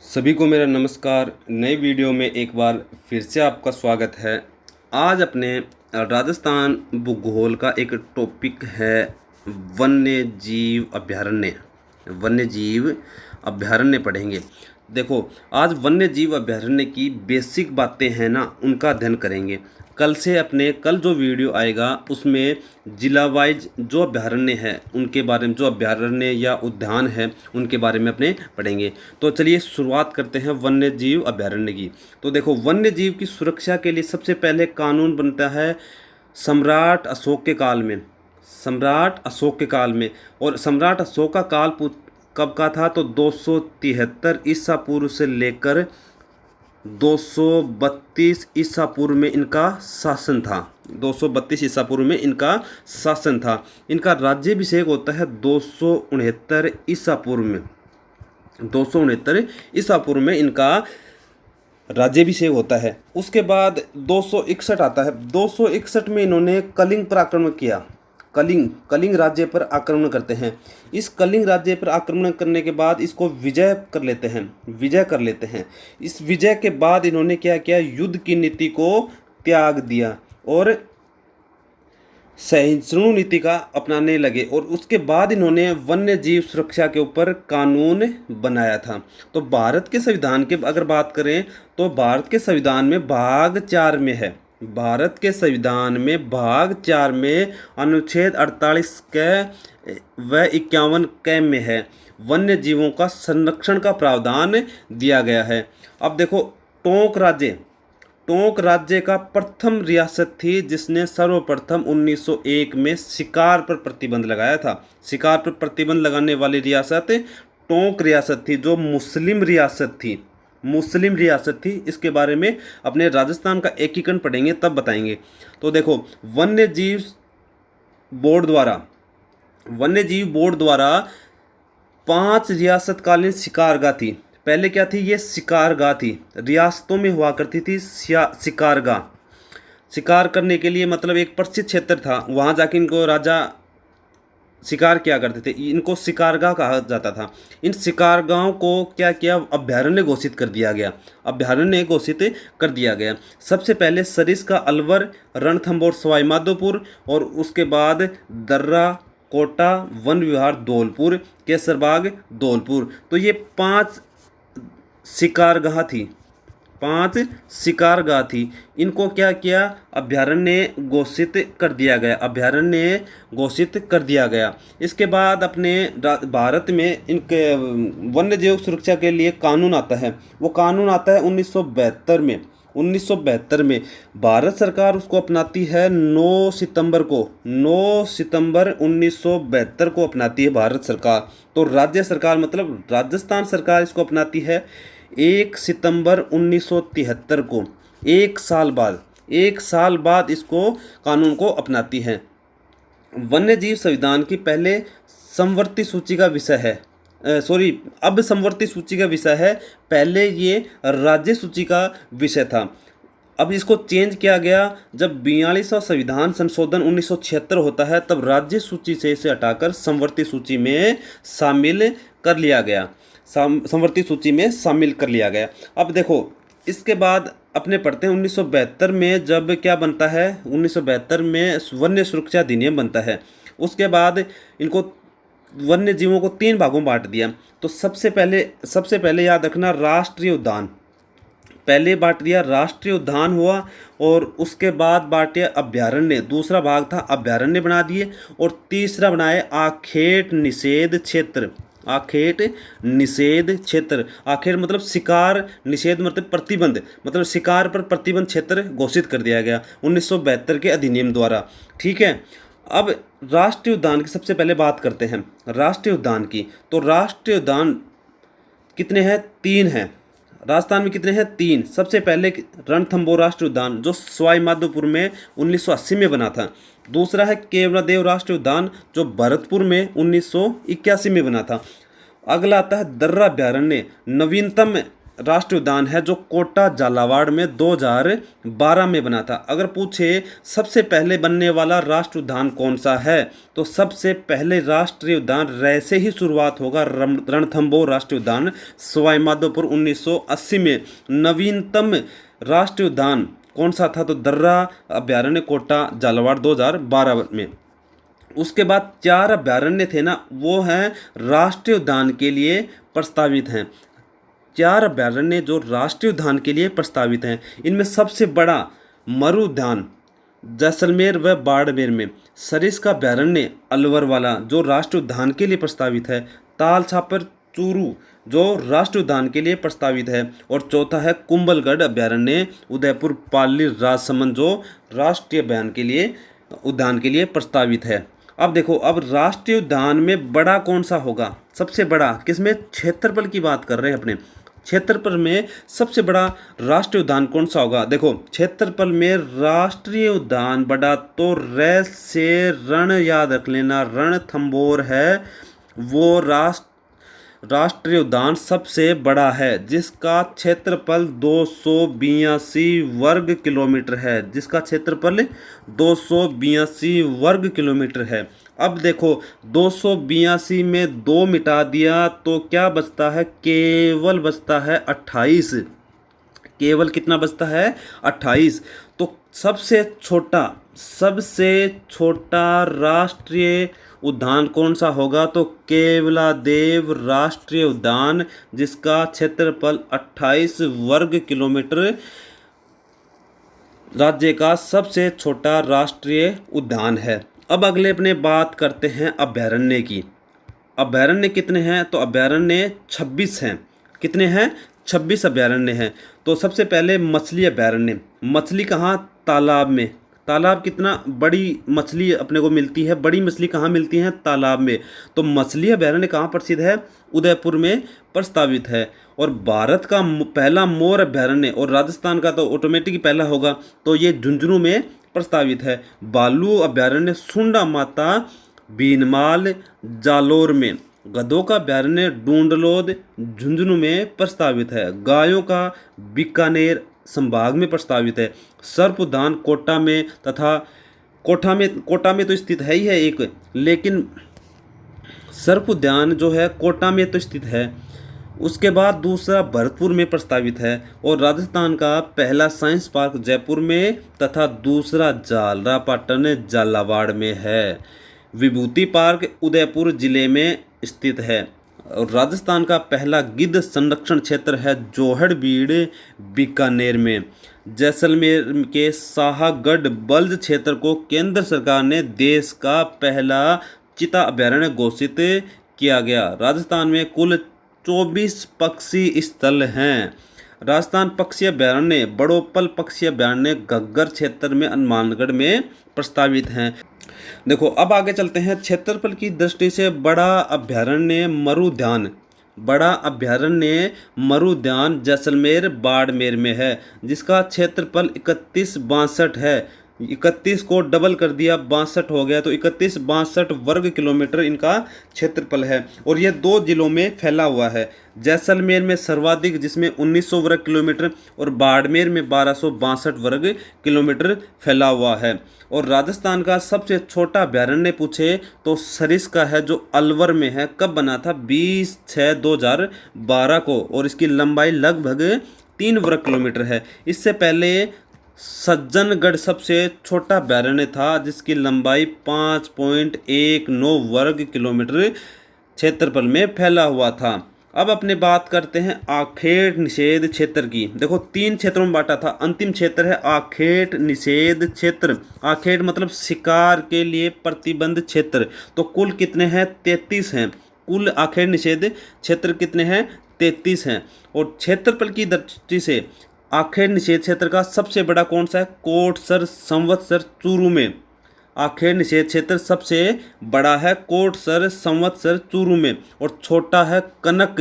सभी को मेरा नमस्कार। नई वीडियो में एक बार फिर से आपका स्वागत है। आज अपने राजस्थान भूगोल का एक टॉपिक है वन्य जीव अभयारण्य। वन्य जीव अभयारण्य पढ़ेंगे। देखो, आज वन्य जीव अभयारण्य की बेसिक बातें हैं ना, उनका अध्ययन करेंगे। कल जो वीडियो आएगा उसमें जिला वाइज जो अभयारण्य है उनके बारे में, जो अभयारण्य या उद्यान है उनके बारे में अपने पढ़ेंगे। तो चलिए शुरुआत करते हैं वन्य जीव अभयारण्य की। तो देखो, वन्य जीव की सुरक्षा के लिए सबसे पहले कानून बनता है सम्राट अशोक के काल में। सम्राट अशोक के काल में, और सम्राट अशोक का काल कब का था? तो 273 ईसा पूर्व से लेकर 232 ईसा पूर्व में इनका शासन था। 232 ईसा पूर्व में इनका शासन था। इनका राज्याभिषेक होता है 269 ईसा पूर्व में। 269 ईसा पूर्व में इनका राज्याभिषेक होता है। उसके बाद 261 आता है। 261 में इन्होंने कलिंग पर आक्रमण किया। कलिंग राज्य पर आक्रमण करते हैं। इस कलिंग राज्य पर आक्रमण करने के बाद इसको विजय कर लेते हैं। इस विजय के बाद इन्होंने क्या किया? युद्ध की नीति को त्याग दिया और सहिष्णु नीति का अपनाने लगे। और उसके बाद इन्होंने वन्य जीव सुरक्षा के ऊपर कानून बनाया था। तो भारत के संविधान के अगर बात करें तो भारत के संविधान में भाग 4 में है। भारत के संविधान में भाग 4 में अनुच्छेद 48 के व 51 के में है वन्य जीवों का संरक्षण का प्रावधान दिया गया है। अब देखो, टोंक राज्य का प्रथम रियासत थी जिसने सर्वप्रथम 1901 में शिकार पर प्रतिबंध लगाया था। शिकार पर प्रतिबंध लगाने वाली रियासत टोंक रियासत थी, जो मुस्लिम रियासत थी। इसके बारे में अपने राजस्थान का एकीकरण पढ़ेंगे तब बताएंगे। तो देखो, वन्य जीव बोर्ड द्वारा 5 रियासतकालीन शिकारगाह थी। पहले क्या थी? ये शिकारगाह थी। रियासतों में हुआ करती थी शिकारगाह। शिकार करने के लिए मतलब एक प्रसिद्ध क्षेत्र था, वहाँ जाके इनको राजा शिकार किया करते थे। इनको शिकारगाह कहा जाता था। इन शिकारगाहों को क्या किया? अभयारण्य घोषित कर दिया गया। सबसे पहले सरिस्का, अलवर, रणथंभौर, सवाई माधोपुर, और उसके बाद दर्रा, कोटा, वन विहार धौलपुर, केसरबाग धौलपुर। तो ये 5 शिकारगाह थी। इनको क्या किया? अभयारण्य घोषित कर दिया गया। इसके बाद अपने भारत में इनके वन्य जीव सुरक्षा के लिए कानून आता है। वो कानून आता है 1972 में भारत सरकार उसको अपनाती है 9 सितंबर 1972 को अपनाती है भारत सरकार। तो राज्य सरकार मतलब राजस्थान सरकार इसको अपनाती है 1 सितंबर 1973 को। एक साल बाद इसको कानून को अपनाती है। वन्य जीव संविधान की पहले समवर्ती सूची का विषय है। अब समवर्ती सूची का विषय है। पहले ये राज्य सूची का विषय था। अब इसको चेंज किया गया जब 42वां संविधान संशोधन 1976 होता है, तब राज्य सूची से इसे हटाकर समवर्ती सूची में शामिल कर लिया गया। अब देखो, इसके बाद अपने पढ़ते हैं 1972 में जब क्या बनता है? 1972 में वन्य सुरक्षा अधिनियम बनता है। उसके बाद इनको वन्य जीवों को 3 भागों में बांट दिया। तो सबसे पहले याद रखना, राष्ट्रीय उद्यान पहले बांट दिया, राष्ट्रीय उद्यान हुआ। और उसके बाद बांटे अभयारण्य, दूसरा भाग था अभयारण्य बना दिए। और तीसरा बनाए आखेट निषेध क्षेत्र। आखेट मतलब शिकार, निषेध मतलब प्रतिबंध, मतलब शिकार पर प्रतिबंध क्षेत्र घोषित कर दिया गया 1972 के अधिनियम द्वारा। ठीक है। अब राष्ट्रीय उद्यान की सबसे पहले बात करते हैं। राष्ट्रीय उद्यान की, तो राष्ट्रीय उद्यान कितने हैं? 3 हैं। राजस्थान में कितने हैं? 3। सबसे पहले रणथंभौर राष्ट्रीय उद्यान जो सवाई माधोपुर में 1980 में बना था। दूसरा है केवलादेव राष्ट्रीय उद्यान जो भरतपुर में 1981 में बना था। अगला आता है दर्रा अभयारण्य, नवीनतम राष्ट्रीय उद्यान है जो कोटा झालावाड़ में 2012 में बना था। अगर पूछे सबसे पहले बनने वाला राष्ट्रीय उद्यान कौन सा है, तो सबसे पहले राष्ट्रीय उद्यान रै से ही शुरुआत होगा। रणथंभौर राष्ट्रीय उद्यान सवाई माधोपुर 1980 में। नवीनतम राष्ट्रीय उद्यान कौन सा था, तो दर्रा अभ्यारण्य कोटा झालावाड़ 2012 में। उसके बाद 4 अभ्यारण्य थे ना, वो हैं राष्ट्रीय उद्यान के लिए प्रस्तावित हैं। 4 अभ्यारण्य जो राष्ट्रीय उद्यान के लिए प्रस्तावित हैं, इनमें सबसे बड़ा मरु उद्यान जैसलमेर व बाड़मेर में। सरिस्का अभ्यारण्य अलवर वाला जो राष्ट्रीय उद्यान के लिए प्रस्तावित है। ताल छापर चूरू जो राष्ट्रीय उद्यान के लिए प्रस्तावित है। और चौथा है कुंभलगढ़ अभ्यारण्य उदयपुर पाली राजसमंद जो राष्ट्रीय उद्यान के लिए प्रस्तावित है। अब देखो, अब राष्ट्रीय उद्यान में बड़ा कौन सा होगा, सबसे बड़ा किसमें, क्षेत्रफल की बात कर रहे हैं अपने। क्षेत्रफल में सबसे बड़ा राष्ट्रीय उद्यान कौन सा होगा। देखो, क्षेत्रफल में राष्ट्रीय उद्यान बड़ा तो रै से रण याद रख लेना, रणथंभौर है वो राष्ट्रीय उद्यान सबसे बड़ा है, जिसका क्षेत्रफल 282 वर्ग किलोमीटर है। जिसका क्षेत्रफल 282 वर्ग किलोमीटर है। अब देखो, 282 में 2 मिटा दिया तो क्या बचता है, केवल बचता है 28। केवल कितना बचता है, 28। तो सबसे छोटा राष्ट्रीय उद्यान कौन सा होगा, तो केवलादेव राष्ट्रीय उद्यान, जिसका क्षेत्रफल 28 वर्ग किलोमीटर राज्य का सबसे छोटा राष्ट्रीय उद्यान है। अब अगले अपने बात करते हैं अभ्यारण्य की। अभ्यारण्य कितने हैं, तो अभ्यारण्य 26 हैं। कितने हैं, 26 अभ्यारण्य हैं। तो सबसे पहले मछली अभ्यारण्य। मछली कहाँ, तालाब में। तालाब कितना बड़ी मछली अपने को मिलती है, बड़ी मछली कहाँ मिलती है, तालाब में। तो मछली अभ्यारण्य कहाँ प्रसिद्ध है, उदयपुर में प्रस्तावित है। और भारत का पहला मोर अभ्यारण्य, और राजस्थान का तो ऑटोमेटिक पहला होगा, तो ये झुंझुनू में प्रस्तावित है। भालू अभ्यारण्य सुंडा माता भीनमाल जालोर में। गधों का अभ्यारण्य डूंडलोद झुंझुनू में प्रस्तावित है। गायों का बीकानेर संभाग में प्रस्तावित है। सर्प उद्यान कोटा में तथा कोटा में तो स्थित है ही है एक, लेकिन सर्प उद्यान जो है कोटा में तो स्थित है। उसके बाद दूसरा भरतपुर में प्रस्तावित है। और राजस्थान का पहला साइंस पार्क जयपुर में तथा दूसरा झालरापाटन झालावाड़ में है। विभूति पार्क उदयपुर जिले में स्थित है। और राजस्थान का पहला गिद्ध संरक्षण क्षेत्र है जोहड़बीड़ बीकानेर में। जैसलमेर के शाहगढ़ बल्ज क्षेत्र को केंद्र सरकार ने देश का पहला चीता अभ्यारण्य घोषित किया गया। राजस्थान में कुल 24 पक्षी स्थल हैं। राजस्थान पक्षी अभ्यारण्य बड़ोपल पक्षी अभ्यारण्य घग्गर क्षेत्र में हनुमानगढ़ में प्रस्तावित हैं। देखो, अब आगे चलते हैं। क्षेत्रफल की दृष्टि से बड़ा अभ्यारण्य मरु उद्यान जैसलमेर बाड़मेर में है, जिसका क्षेत्रफल 3162 है। 31 को डबल कर दिया, 62 हो गया, तो 62 वर्ग किलोमीटर इनका क्षेत्रफल है। और यह 2 जिलों में फैला हुआ है। जैसलमेर में सर्वाधिक, जिसमें 1900 वर्ग किलोमीटर, और बाड़मेर में 1262 वर्ग किलोमीटर फैला हुआ है। और राजस्थान का सबसे छोटा अभ्यारण्य पूछे तो सरिस्का है, जो अलवर में है। कब बना था, 20/6/2012 को, और इसकी लंबाई लगभग 3 वर्ग किलोमीटर है। इससे पहले सज्जनगढ़ सबसे छोटा अभ्यारण्य था, जिसकी लंबाई 5.19 वर्ग किलोमीटर क्षेत्रफल में फैला हुआ था। अब अपने बात करते हैं आखेट निषेध क्षेत्र की। देखो, 3 क्षेत्रों में बांटा था। अंतिम क्षेत्र है आखेट निषेध क्षेत्र। आखेट मतलब शिकार के लिए प्रतिबंध क्षेत्र। तो कुल कितने हैं, 33 हैं। कुल आखेट निषेध क्षेत्र कितने हैं, 33 हैं। और क्षेत्रफल की दृष्टि से आखेट निषेध क्षेत्र का सबसे बड़ा कौन सा है, कोटसर संवत्सर चूरू में। आखेट निषेध क्षेत्र सबसे बड़ा है कोटसर संवत्सर चूरू में, और छोटा है कनक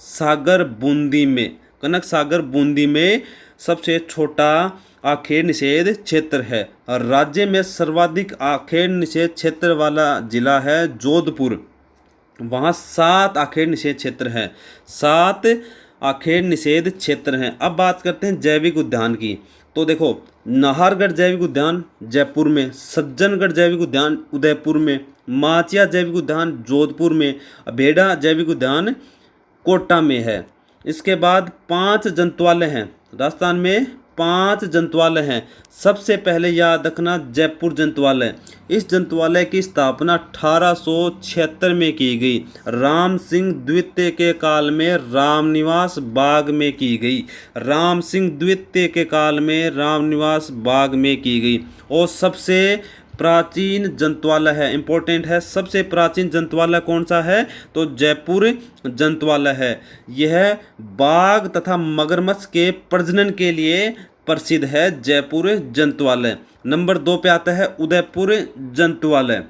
सागर बूंदी में। कनक सागर बूंदी में सबसे छोटा आखेट निषेध क्षेत्र है। और राज्य में सर्वाधिक आखेट निषेध क्षेत्र वाला जिला है जोधपुर। वहाँ 7 आखेट निषेध क्षेत्र हैं। 7 आखेर निषेध क्षेत्र हैं। अब बात करते हैं जैविक उद्यान की। तो देखो, नाहरगढ़ जैविक उद्यान जयपुर में, सज्जनगढ़ जैविक उद्यान उदयपुर में, माचिया जैविक उद्यान जोधपुर में, अभेड़ा जैविक उद्यान कोटा में है। इसके बाद 5 जंतुआलय हैं राजस्थान में, 5 जंतुआलय हैं। सबसे पहले याद रखना जयपुर जंतुआलय। इस जंतुआलय की स्थापना 1876 में की गई। राम सिंह द्वितीय के काल में रामनिवास बाग में की गई। राम सिंह द्वितीय के काल में रामनिवास बाग में की गई। और सबसे प्राचीन जंतुआलय है, इंपॉर्टेंट है, सबसे प्राचीन जंतुआलय कौन सा है? तो जयपुर जंतुआलय है। यह बाघ तथा मगरमच्छ के प्रजनन के लिए प्रसिद्ध है, जयपुर जंतुआलय। नंबर 2 पे आता है उदयपुर जंतुआलय।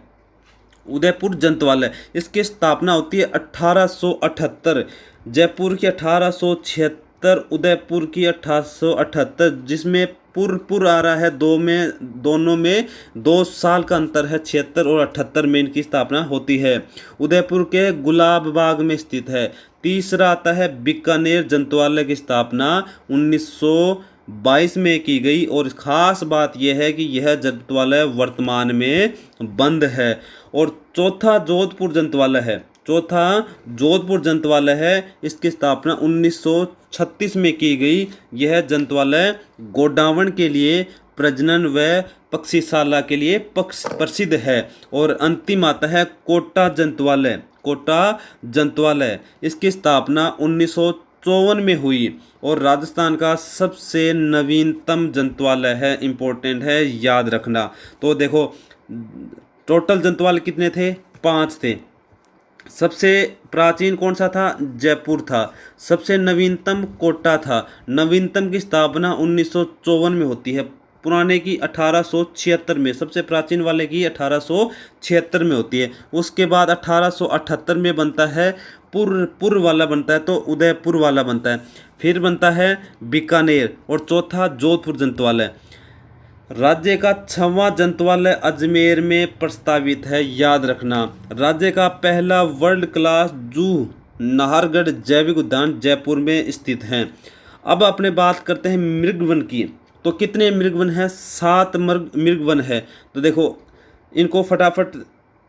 उदयपुर जंतुआलय, इसकी स्थापना होती है 1878। जयपुर की 1876, उदयपुर की 1878, जिसमें पुर आ रहा है, दोनों में 2 साल का अंतर है। 76 और 78 में इनकी स्थापना होती है। उदयपुर के गुलाब बाग में स्थित है। तीसरा आता है बीकानेर जंतुआलय की स्थापना 1922 में की गई। और ख़ास बात यह है कि यह जंतुआलय वर्तमान में बंद है। और चौथा जोधपुर जंतुआलय है। चौथा जोधपुर जंतुआलय है, इसकी स्थापना 1936 में की गई। यह जंतुआलय गोडावण के लिए, प्रजनन व पक्षीशाला के लिए प्रसिद्ध है। और अंतिम आता है कोटा जंतुआलय। कोटा जंतुआलय, इसकी स्थापना 1954 में हुई और राजस्थान का सबसे नवीनतम जंतुआलय है, इंपॉर्टेंट है, याद रखना। तो देखो, टोटल जंतुआलय कितने थे? 5 थे। सबसे प्राचीन कौन सा था? जयपुर था। सबसे नवीनतम कोटा था। नवीनतम की स्थापना 1954 में होती है, पुराने की 1876 में, सबसे प्राचीन वाले की 1876 में होती है। उसके बाद 1878 में बनता है पुर वाला बनता है, तो उदयपुर वाला बनता है। फिर बनता है बीकानेर और चौथा जोधपुर जंतुआलय। राज्य का 6वां जंतुआलय अजमेर में प्रस्तावित है, याद रखना। राज्य का पहला वर्ल्ड क्लास जू नाहरगढ़ जैविक उद्यान जयपुर में स्थित है। अब अपने बात करते हैं मृगवन की। तो कितने मृगवन हैं? 7 मृगवन है। तो देखो, इनको फटाफट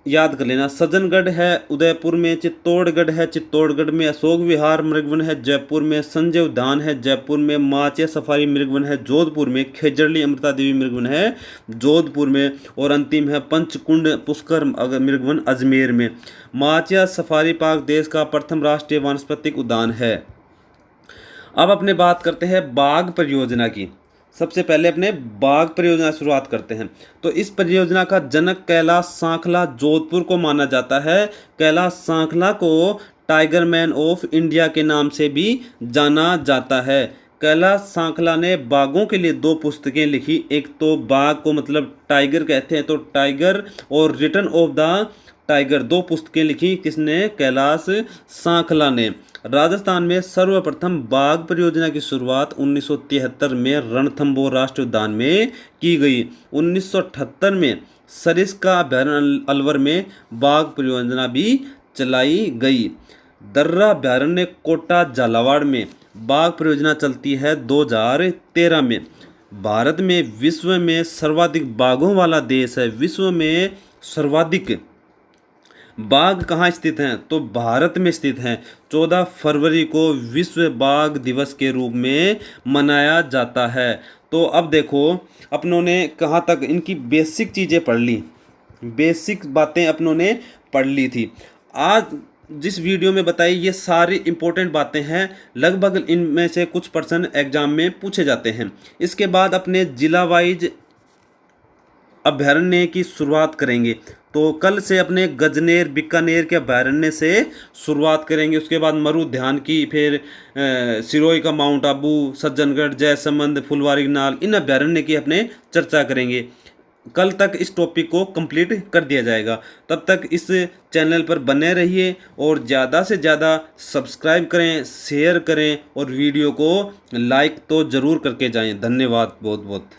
याद कर लेना। सज्जनगढ़ है उदयपुर में, चित्तौड़गढ़ है चित्तौड़गढ़ में, अशोक विहार मृगवन है जयपुर में, संजय उद्यान है जयपुर में, माचिया सफारी मृगवन है जोधपुर में, खेजड़ली अमृता देवी मृगवन है जोधपुर में, और अंतिम है पंचकुंड पुष्कर मृगवन अजमेर में। माचिया सफारी पार्क देश का प्रथम राष्ट्रीय वानस्पतिक उद्यान है। अब अपने बात करते हैं बाघ परियोजना की। सबसे पहले अपने बाघ परियोजना शुरुआत करते हैं। तो इस परियोजना का जनक कैलाश सांखला जोधपुर को माना जाता है। कैलाश सांखला को टाइगर मैन ऑफ इंडिया के नाम से भी जाना जाता है। कैलाश सांखला ने बाघों के लिए 2 पुस्तकें लिखी। एक तो बाघ को मतलब टाइगर कहते हैं, तो टाइगर, और रिटर्न ऑफ द टाइगर, 2 पुस्तकें लिखी। किसने? कैलाश सांखला ने। राजस्थान में सर्वप्रथम बाघ परियोजना की शुरुआत 1973 में रणथंभौर राष्ट्रीय उद्यान में की गई। 1978 में सरिस्का अभयारण्य अलवर में बाघ परियोजना भी चलाई गई। दर्रा अभयारण्य कोटा झालावाड़ में बाघ परियोजना चलती है 2013 में। भारत में विश्व में सर्वाधिक बाघों वाला देश है। विश्व में सर्वाधिक बाघ कहाँ स्थित हैं? तो भारत में स्थित हैं। 14 फरवरी को विश्व बाघ दिवस के रूप में मनाया जाता है। तो अब देखो, अपनों ने कहाँ तक इनकी बेसिक चीज़ें पढ़ ली, बेसिक बातें अपनों ने पढ़ ली थी। आज जिस वीडियो में बताई ये सारी इंपॉर्टेंट बातें हैं, लगभग इनमें से कुछ पर्सन एग्जाम में पूछे जाते हैं। इसके बाद अपने जिला वाइज अभयारण्य की शुरुआत करेंगे। तो कल से अपने गजनेर बीकानेर के अभयारण्य से शुरुआत करेंगे। उसके बाद मरु उद्यान की, फिर सिरोही का माउंट आबू, सज्जनगढ़, जयसमंद, फुलवारी नाल, इन अभयारण्य की अपने चर्चा करेंगे। कल तक इस टॉपिक को कंप्लीट कर दिया जाएगा। तब तक इस चैनल पर बने रहिए और ज़्यादा से ज़्यादा सब्सक्राइब करें, शेयर करें और वीडियो को लाइक तो ज़रूर करके जाएं। धन्यवाद बहुत बहुत।